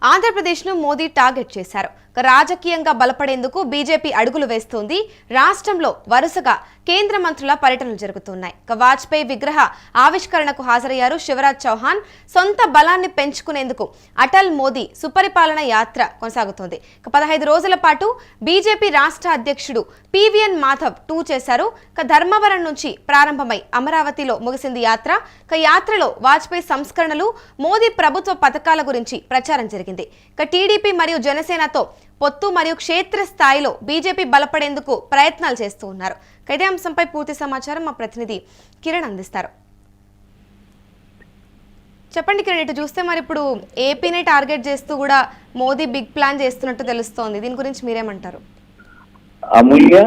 ఆంధ్రప్రదేశ్ను మోదీ టార్గెట్ చేశారు. రాజకీయంగా బలపడేందుకు బీజేపీ అడుగులు వేస్తోంది. రాష్ట్రంలో వరుసగా కేంద్ర మంత్రుల పర్యటనలు జరుగుతున్నాయి. వాజ్పేయి విగ్రహ ఆవిష్కరణకు హాజరయ్యారు శివరాజ్ చౌహాన్. సొంత బలాన్ని పెంచుకునేందుకు అటల్ మోదీ సుపరిపాలన యాత్ర కొనసాగుతోంది. 15 రోజుల పాటు బీజేపీ రాష్ట్ర అధ్యక్షుడు పివిఎన్ మాధవ్ టూర్ చేశారు. ధర్మవరం నుంచి ప్రారంభమై అమరావతిలో ముగిసింది యాత్ర. యాత్రలో వాజ్పేయి సంస్కరణలు, మోదీ ప్రభుత్వ పథకాల గురించి ప్రచారం జరిగింది. టీడీపీ మరియు జనసేనతో పొత్తు మరియు క్షేత్ర స్థాయిలో బీజేపీ బలపడేందుకు ప్రయత్నాలు చేస్తూ ఉన్నారు. ఇదే అంశంపై పూర్తి సమాచారం మా ప్రతినిధి కిరణ్ అందిస్తారు. చెప్పండి కిరణ్, ఇటు చూస్తే మరి ఇప్పుడు ఏపీని టార్గెట్ చేస్తూ కూడా మోదీ బిగ్ ప్లాన్ చేస్తున్నట్టు తెలుస్తోంది. దీని గురించి మీరేమంటారు? అమూల్య,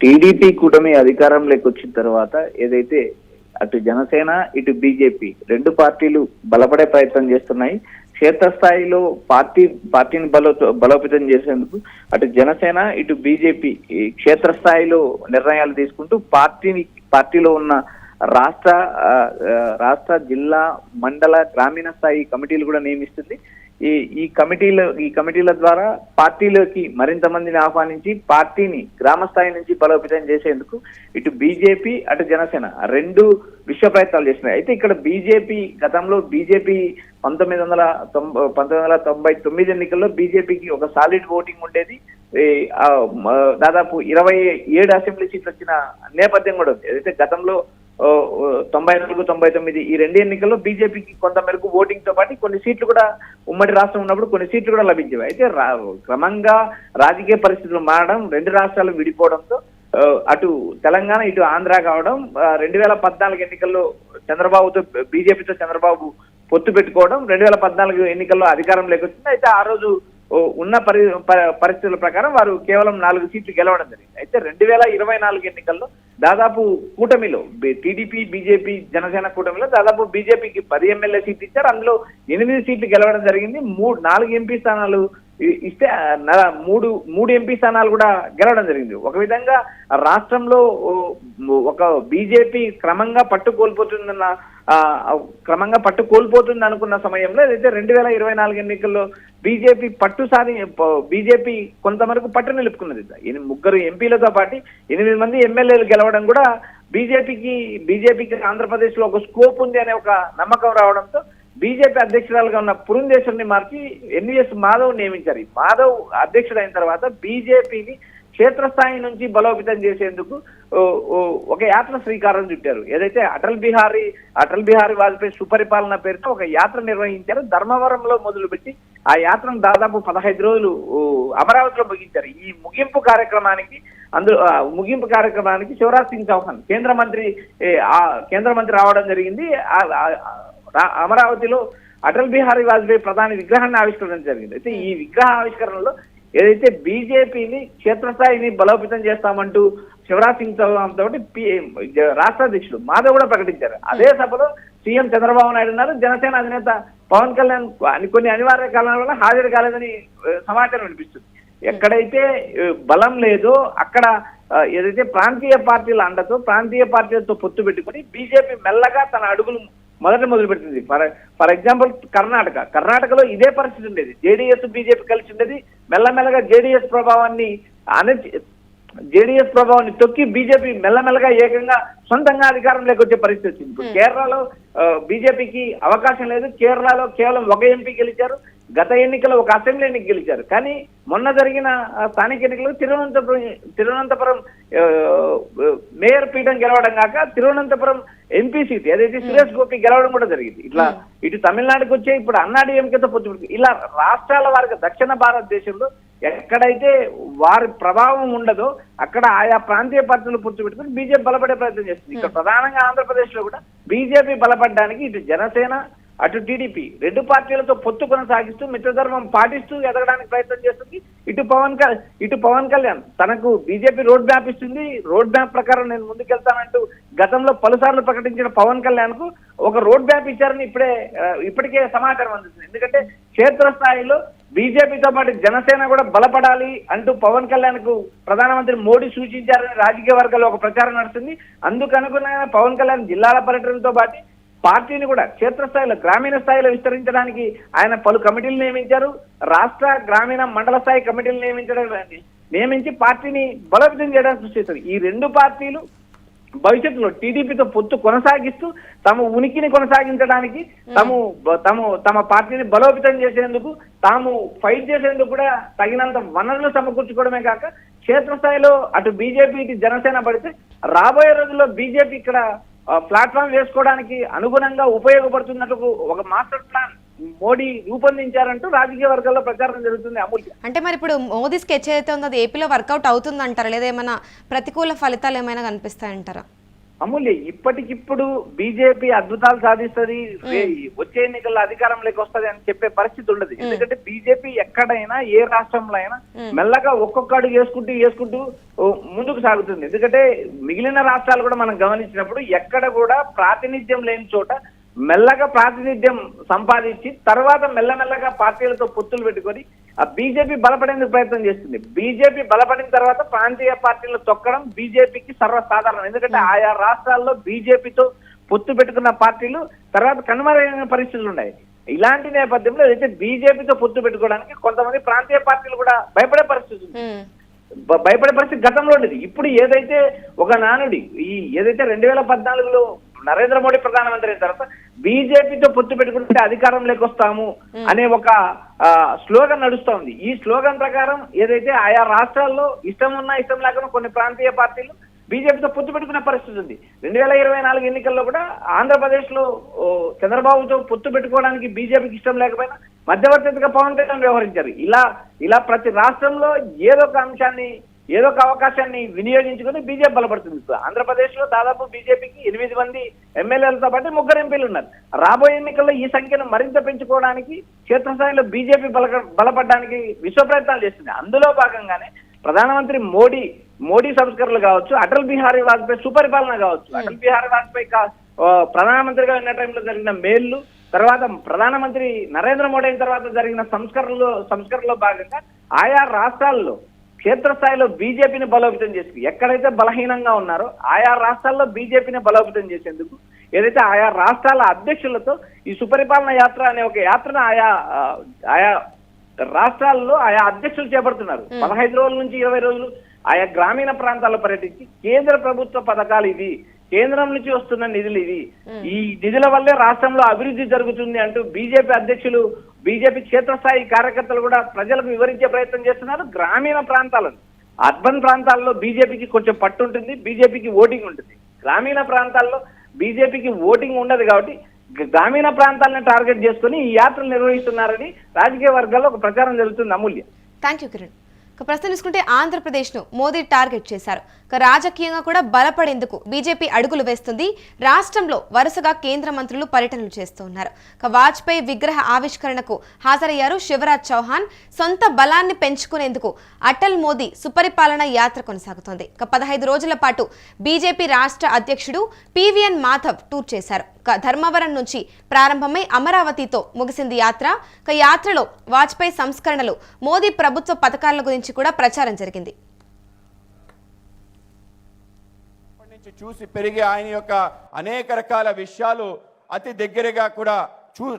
టీడీపీ కూటమి అధికారంలోకి వచ్చిన తర్వాత ఏదైతే అటు జనసేన ఇటు బీజేపీ రెండు పార్టీలు బలపడే ప్రయత్నం చేస్తున్నాయి. క్షేత్రస్థాయిలో పార్టీని బలోపేతం చేసేందుకు అటు జనసేన ఇటు బీజేపీ క్షేత్రస్థాయిలో నిర్ణయాలు తీసుకుంటూ పార్టీలో ఉన్న రాష్ట్ర జిల్లా మండల గ్రామీణ స్థాయి కమిటీలు కూడా నియమిస్తుంది. ఈ కమిటీల ద్వారా పార్టీలోకి మరింత మందిని ఆహ్వానించి పార్టీని గ్రామ స్థాయి నుంచి బలోపేతం చేసేందుకు ఇటు బీజేపీ అటు జనసేన రెండు విశ్వ ప్రయత్నాలు చేస్తున్నాయి. అయితే ఇక్కడ గతంలో బీజేపీ 1999 ఎన్నికల్లో బీజేపీకి ఒక సాలిడ్ ఓటింగ్ ఉండేది. దాదాపు 27 అసెంబ్లీ సీట్లు వచ్చిన నేపథ్యం కూడా ఉంది. అయితే గతంలో 94, 99 ఈ రెండు ఎన్నికల్లో బీజేపీకి కొంత మేరకు ఓటింగ్ తో పాటు కొన్ని సీట్లు కూడా ఉమ్మడి రాష్ట్రం ఉన్నప్పుడు కొన్ని సీట్లు కూడా లభించేవి. అయితే క్రమంగా రాజకీయ పరిస్థితులు మారడం, రెండు రాష్ట్రాలు విడిపోవడంతో అటు తెలంగాణ ఇటు ఆంధ్ర కావడం, 2014 ఎన్నికల్లో బీజేపీతో చంద్రబాబు పొత్తు పెట్టుకోవడం, 2014 ఎన్నికల్లో అధికారంలోకి వచ్చింది. అయితే ఆ రోజు ఉన్న పరిస్థితుల ప్రకారం వారు కేవలం 4 సీట్లు గెలవడం జరిగింది. అయితే 2024 ఎన్నికల్లో దాదాపు కూటమిలో టీడీపీ బీజేపీ జనసేన కూటమిలో దాదాపు బీజేపీకి 10 ఎమ్మెల్యే సీట్లు ఇచ్చారు. అందులో 8 సీట్లు గెలవడం జరిగింది. 4 ఎంపీ స్థానాలు ఇస్తే 3 ఎంపీ స్థానాలు కూడా గెలవడం జరిగింది. ఒక విధంగా రాష్ట్రంలో ఒక బీజేపీ క్రమంగా పట్టు కోల్పోతుంది అనుకున్న సమయంలో అయితే 2024 ఎన్నికల్లో బీజేపీ కొంతవరకు పట్టు నిలుపుకున్నది. 3 ఎంపీలతో పాటు 8 మంది ఎమ్మెల్యేలు గెలవడం కూడా బీజేపీకి ఆంధ్రప్రదేశ్ లో ఒక స్కోప్ ఉంది అనే ఒక నమ్మకం రావడంతో బీజేపీ అధ్యక్షురాలుగా ఉన్న పురంధేశ్వరిని మార్చి ఎన్వీఎస్ మాధవ్ నియమించారు. మాధవ్ అధ్యక్షుడైన తర్వాత బీజేపీని క్షేత్రస్థాయి నుంచి బలోపేతం చేసేందుకు ఒక యాత్ర శ్రీకారం చుట్టారు. ఏదైతే అటల్ బిహారీ వాజ్పేయి సుపరిపాలన పేరుతో ఒక యాత్ర నిర్వహించారు. ధర్మవరంలో మొదలుపెట్టి ఆ యాత్రను దాదాపు 15 రోజులు అమరావతిలో ముగించారు. ఈ ముగింపు కార్యక్రమానికి శివరాజ్ సింగ్ చౌహాన్ కేంద్ర మంత్రి రావడం జరిగింది. అమరావతిలో అటల్ బిహారీ వాజ్పేయి ప్రధాని విగ్రహాన్ని ఆవిష్కరించడం జరిగింది. అయితే ఈ విగ్రహ ఆవిష్కరణలో ఏదైతే బీజేపీని క్షేత్రస్థాయిని బలోపేతం చేస్తామంటూ శివరాజ్ సింగ్ చౌహాన్ తోటి రాష్ట్ర అధ్యక్షుడు మాధవ్ కూడా ప్రకటించారు. అదే సభలో సీఎం చంద్రబాబు నాయుడు ఉన్నారు. జనసేన అధినేత పవన్ కళ్యాణ్ కొన్ని అనివార్య కారణాల వల్ల హాజరు కాలేదని సమాచారం వినిపిస్తుంది. ఎక్కడైతే బలం లేదో అక్కడ ఏదైతే ప్రాంతీయ పార్టీల అండతో ప్రాంతీయ పార్టీలతో పొత్తు పెట్టుకుని బీజేపీ మెల్లగా తన అడుగులు మొదలు పెట్టింది. ఫర్ ఎగ్జాంపుల్ కర్ణాటకలో ఇదే పరిస్థితి ఉండేది. జేడీఎస్ బీజేపీ కలిసి ఉండేది. మెల్లమెల్లగా జేడీఎస్ ప్రభావాన్ని తొక్కి బీజేపీ మెల్లమెల్లగా ఏకంగా సొంతంగా అధికారంలోకి వచ్చే పరిస్థితి వచ్చింది. ఇప్పుడు కేరళలో బీజేపీకి అవకాశం లేదు. కేరళలో కేవలం ఒక ఎంపీ గెలిచారు. గత ఎన్నికల్లో ఒక అసెంబ్లీ ఎన్నిక గెలిచారు. కానీ మొన్న జరిగిన స్థానిక ఎన్నికల్లో తిరువనంతపురం మేయర్ పీఠం గెలవడం కాక తిరువనంతపురం ఎంపీ సీట్ ఏదైతే సురేష్ గోపి గెలవడం కూడా జరిగింది. ఇట్లా ఇటు తమిళనాడుకి వచ్చే ఇప్పుడు అన్నాడీఎంకేతో పొత్తు ఇలా రాష్ట్రాల వారికి దక్షిణ భారతదేశంలో ఎక్కడైతే వారి ప్రభావం ఉండదో అక్కడ ఆయా ప్రాంతీయ పార్టీలు పొత్తు పెట్టుకుని బీజేపీ బలపడే ప్రయత్నం చేస్తుంది. ఇక్కడ ప్రధానంగా ఆంధ్రప్రదేశ్ లో కూడా బీజేపీ బలపడడానికి ఇటు జనసేన అటు టీడీపీ రెండు పార్టీలతో పొత్తు కొనసాగిస్తూ మిత్రధర్మం పాటిస్తూ ఎదగడానికి ప్రయత్నం చేస్తుంది. ఇటు పవన్ కళ్యాణ్ తనకు బీజేపీ రోడ్ మ్యాప్ ఇస్తుంది. రోడ్ మ్యాప్ ప్రకారం నేను ముందుకెళ్తానంటూ గతంలో పలుసార్లు ప్రకటించిన పవన్ కళ్యాణ్ కు ఒక రోడ్ మ్యాప్ ఇచ్చారని ఇప్పటికే సమాచారం అందుతుంది. ఎందుకంటే క్షేత్రస్థాయిలో బీజేపీతో పాటు జనసేన కూడా బలపడాలి అంటూ పవన్ కళ్యాణ్ కు ప్రధానమంత్రి మోడీ సూచించారని రాజకీయ వర్గాల్లో ఒక ప్రచారం నడుస్తుంది. అందుకు అనుగుణంగా పవన్ కళ్యాణ్ జిల్లాల పర్యటనతో పాటు పార్టీని కూడా క్షేత్రస్థాయిలో గ్రామీణ స్థాయిలో విస్తరించడానికి ఆయన పలు కమిటీలు నియమించారు. రాష్ట్ర గ్రామీణ మండల స్థాయి కమిటీలు నియమించి పార్టీని బలోపేతం చేయడానికి కృషి చేశారు. ఈ రెండు పార్టీలు భవిష్యత్తులో టీడీపీతో పొత్తు కొనసాగిస్తూ తమ ఉనికిని కొనసాగించడానికి తమ పార్టీని బలోపేతం చేసేందుకు తాము ఫైట్ చేసేందుకు కూడా తగినంత వనరులు సమకూర్చుకోవడమే కాక క్షేత్రస్థాయిలో అటు బీజేపీ ఇటు జనసేన పడితే రాబోయే రోజుల్లో బీజేపీ ఇక్కడ ప్లాట్ఫామ్ వేసుకోవడానికి అనుగుణంగా ఉపయోగపడుతున్నట్టు ఒక మాస్టర్ ప్లాన్ మోడీ రూపొందించారంటూ రాజకీయ వర్గాల్లో ప్రచారం జరుగుతుంది. అమూల్య, అంటే మరి ఇప్పుడు మోదీ స్కెచ్ అయితే ఉందో అది ఏపీలో వర్కౌట్ అవుతుంది అంటారా, లేదా ఏమైనా ప్రతికూల ఫలితాలు ఏమైనా కనిపిస్తాయంటారా? అమూల్య, ఇప్పటికిప్పుడు బీజేపీ అద్భుతాలు సాధిస్తుంది, వచ్చే ఎన్నికల్లో అధికారంలోకి వస్తుంది అని చెప్పే పరిస్థితి ఉండదు. ఎందుకంటే బీజేపీ ఎక్కడైనా ఏ రాష్ట్రంలో అయినా మెల్లగా ఒక్కొక్క అడుగు వేసుకుంటూ ముందుకు సాగుతుంది. ఎందుకంటే మిగిలిన రాష్ట్రాలు కూడా మనం గమనించినప్పుడు ఎక్కడ కూడా ప్రాతినిధ్యం లేని చోట మెల్లగా ప్రాతినిధ్యం సంపాదించి తర్వాత మెల్లమెల్లగా పార్టీలతో పొత్తులు పెట్టుకొని ఆ బీజేపీ బలపడేందుకు ప్రయత్నం చేస్తుంది. బీజేపీ బలపడిన తర్వాత ప్రాంతీయ పార్టీలు తొక్కడం బీజేపీకి సర్వసాధారణం. ఎందుకంటే ఆయా రాష్ట్రాల్లో బీజేపీతో పొత్తు పెట్టుకున్న పార్టీలు తర్వాత కనుమరుగైన పరిస్థితులు ఉన్నాయి. ఇలాంటి నేపథ్యంలో అయితే బీజేపీతో పొత్తు పెట్టుకోవడానికి కొంతమంది ప్రాంతీయ పార్టీలు కూడా భయపడే పరిస్థితి ఉంది. భయపడే పరిస్థితి గతంలో ఉండేది. ఇప్పుడు ఏదైతే ఒక నానుడి ఏదైతే 2014లో నరేంద్ర మోడీ ప్రధానమంత్రి అయిన తర్వాత బీజేపీతో పొత్తు పెట్టుకుంటే అధికారంలోకి వస్తాము అనే ఒక స్లోగన్ నడుస్తూ ఉంది. ఈ స్లోగన్ ప్రకారం ఏదైతే ఆయా రాష్ట్రాల్లో ఇష్టం ఉన్నా ఇష్టం లేకుండా కొన్ని ప్రాంతీయ పార్టీలు బీజేపీతో పొత్తు పెట్టుకునే పరిస్థితి ఉంది. 2024 ఎన్నికల్లో కూడా ఆంధ్రప్రదేశ్ లో చంద్రబాబుతో పొత్తు పెట్టుకోవడానికి బీజేపీకి ఇష్టం లేకపోయినా మధ్యవర్తిగా పవన్ కళ్యాణ్ వ్యవహరించారు. ఇలా ప్రతి రాష్ట్రంలో ఏదో ఒక అంశాన్ని ఏదో ఒక అవకాశాన్ని వినియోగించుకుని బీజేపీ బలపడుతుంది. ఆంధ్రప్రదేశ్ లో దాదాపు బీజేపీకి 8 మంది ఎమ్మెల్యేలతో పాటు 3 ఎంపీలు ఉన్నారు. రాబోయే ఎన్నికల్లో ఈ సంఖ్యను మరింత పెంచుకోవడానికి క్షేత్రస్థాయిలో బీజేపీ బలపడడానికి విశ్వ ప్రయత్నాలు చేస్తుంది. అందులో భాగంగానే ప్రధానమంత్రి మోడీ సంస్కరణలు కావచ్చు, అటల్ బిహారీ వాజ్పేయి సుపరిపాలన కావచ్చు, అటల్ బిహారీ వాజ్పేయి ప్రధానమంత్రిగా ఉన్న టైంలో జరిగిన మేళ్లు, తర్వాత ప్రధానమంత్రి నరేంద్ర మోడీ అయిన తర్వాత జరిగిన సంస్కరణలో భాగంగా ఆయా రాష్ట్రాల్లో క్షేత్రస్థాయిలో బీజేపీని బలోపేతం చేసి ఎక్కడైతే బలహీనంగా ఉన్నారో ఆయా రాష్ట్రాల్లో బీజేపీని బలోపేతం చేసేందుకు ఏదైతే ఆయా రాష్ట్రాల అధ్యక్షులతో ఈ సుపరిపాలన యాత్ర అనే ఒక యాత్రను ఆయా రాష్ట్రాల్లో ఆయా అధ్యక్షులు చేపడుతున్నారు. 15 రోజుల నుంచి 20 రోజులు ఆయా గ్రామీణ ప్రాంతాల్లో పర్యటించి కేంద్ర ప్రభుత్వ పథకాలు ఇవి, కేంద్రం నుంచి వస్తున్న నిధులు ఇవి, ఈ నిధుల వల్లే రాష్ట్రంలో అభివృద్ధి జరుగుతుంది అంటూ బీజేపీ అధ్యక్షులు బీజేపీ క్షేత్రస్థాయి కార్యకర్తలు కూడా ప్రజలకు వివరించే ప్రయత్నం చేస్తున్నారు. గ్రామీణ ప్రాంతాలను అర్బన్ ప్రాంతాల్లో బీజేపీకి కొంచెం పట్టు ఉంటుంది, బీజేపీకి ఓటింగ్ ఉంటుంది. గ్రామీణ ప్రాంతాల్లో బీజేపీకి ఓటింగ్ ఉండదు కాబట్టి గ్రామీణ ప్రాంతాలను టార్గెట్ చేసుకుని ఈ యాత్రలు నిర్వహిస్తున్నారని రాజకీయ వర్గాల్లో ఒక ప్రచారం జరుగుతుంది. అమూల్య, థ్యాంక్ యూ కిరణ్. ప్రస్తుతం చూసుకుంటే ఆంధ్రప్రదేశ్ను మోదీ టార్గెట్ చేశారు. రాజకీయంగా కూడా బలపడేందుకు బీజేపీ అడుగులు వేస్తుంది. రాష్ట్రంలో వరుసగా కేంద్ర మంత్రులు పర్యటనలు చేస్తున్నారు. వాజ్పేయి విగ్రహ ఆవిష్కరణకు హాజరయ్యారు శివరాజ్ చౌహాన్. సొంత బలాన్ని పెంచుకునేందుకు అటల్ మోదీ సుపరిపాలన యాత్ర కొనసాగుతోంది. 15 రోజుల పాటు బీజేపీ రాష్ట్ర అధ్యక్షుడు పివిఎన్ మాధవ్ టూర్ చేశారు. ధర్మవరం నుంచి ప్రారంభమై అమరావతితో ముగిసింది యాత్ర. యాత్రలో వాజ్పేయి సంస్కరణలు, మోదీ ప్రభుత్వ పథకాల గురించి కూడా ప్రచారం జరిగింది. చూసి పెరిగి ఆయన యొక్క అనేక రకాల విషయాలు అతి దగ్గరగా కూడా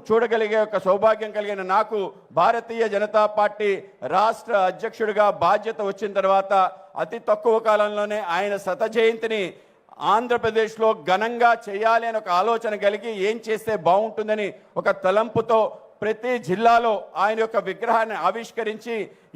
చూడగలిగే ఒక సౌభాగ్యం కలిగిన నాకు భారతీయ జనతా పార్టీ రాష్ట్ర అధ్యక్షుడిగా బాధ్యత వచ్చిన తర్వాత అతి తక్కువ కాలంలోనే ఆయన శత జయంతిని ఆంధ్రప్రదేశ్లో ఘనంగా చేయాలి అని ఒక ఆలోచన కలిగి ఏం చేస్తే బాగుంటుందని ఒక తలంపుతో ప్రతి జిల్లాలో ఆయన యొక్క విగ్రహాన్ని ఆవిష్కరించి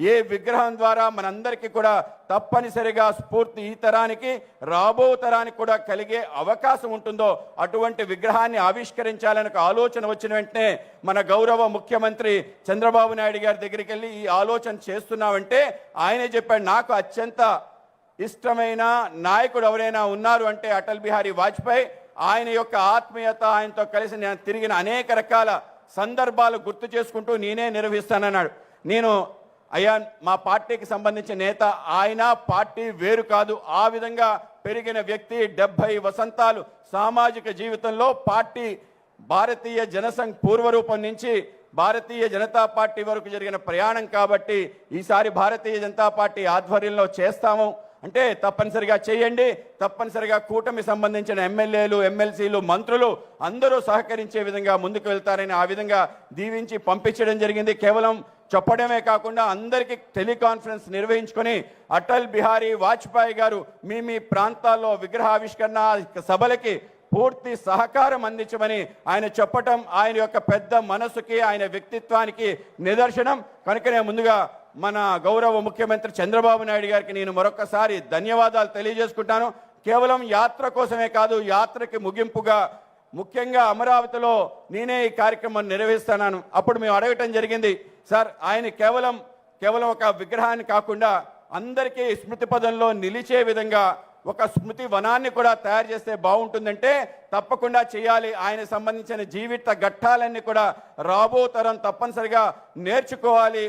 ఏ విగ్రహం ద్వారా మనందరికీ కూడా తప్పనిసరిగా స్ఫూర్తి ఈ తరానికి రాబో తరానికి కూడా కలిగే అవకాశం ఉంటుందో అటువంటి విగ్రహాన్ని ఆవిష్కరించాలని ఒక ఆలోచన వచ్చిన వెంటనే మన గౌరవ ముఖ్యమంత్రి చంద్రబాబు నాయుడు గారి దగ్గరికి వెళ్ళి ఈ ఆలోచన చేస్తున్నామంటే ఆయనే చెప్పాడు, నాకు అత్యంత ఇష్టమైన నాయకుడు ఎవరైనా ఉన్నారు అంటే అటల్ బిహారీ వాజ్పేయి. ఆయన యొక్క ఆత్మీయత, ఆయనతో కలిసి నేను తిరిగిన అనేక రకాల సందర్భాలు గుర్తు చేసుకుంటూ నేనే నిర్వహిస్తానన్నాడు. నేను అయ్యా మా పార్టీకి సంబంధించిన నేత, ఆయన పార్టీ వేరు కాదు, ఆ విధంగా పెరిగిన వ్యక్తి. 70 వసంతాలు సామాజిక జీవితంలో పార్టీ భారతీయ జనసంఘ్ పూర్వరూపం నుంచి భారతీయ జనతా పార్టీ వరకు జరిగిన ప్రయాణం కాబట్టి ఈసారి భారతీయ జనతా పార్టీ ఆధ్వర్యంలో చేస్తాము. అంటే తప్పనిసరిగా చేయండి. తప్పనిసరిగా కూటమి సంబంధించిన ఎమ్మెల్యేలు, ఎమ్మెల్సీలు, మంత్రులు అందరూ సహకరించే విధంగా ముందుకు వెళ్తారని ఆ విధంగా దీవించి పంపించడం జరిగింది. కేవలం చెప్పడమే కాకుండా అందరికీ టెలికాన్ఫరెన్స్ నిర్వహించుకొని అటల్ బిహారీ వాజ్పేయి గారు మీ ప్రాంతాల్లో విగ్రహావిష్కరణ సభలకి పూర్తి సహకారం అందించమని ఆయన చెప్పటం ఆయన యొక్క పెద్ద మనసుకి, ఆయన వ్యక్తిత్వానికి నిదర్శనం. కనుకనే ముందుగా మన గౌరవ ముఖ్యమంత్రి చంద్రబాబు నాయుడు గారికి నేను మరొకసారి ధన్యవాదాలు తెలియజేసుకుంటాను. కేవలం యాత్ర కోసమే కాదు, యాత్రకి ముగింపుగా ముఖ్యంగా అమరావతిలో నేనే ఈ కార్యక్రమం నిర్వహిస్తున్నాను. అప్పుడు మేము అడగటం జరిగింది, సార్ ఆయన కేవలం ఒక విగ్రహాన్ని కాకుండా అందరికీ స్మృతి పదంలో నిలిచే విధంగా ఒక స్మృతి వనాన్ని కూడా తయారు చేస్తే బాగుంటుందంటే తప్పకుండా చేయాలి. ఆయన సంబంధించిన జీవిత ఘట్టాలన్నీ కూడా రాబో తరం తప్పనిసరిగా నేర్చుకోవాలి.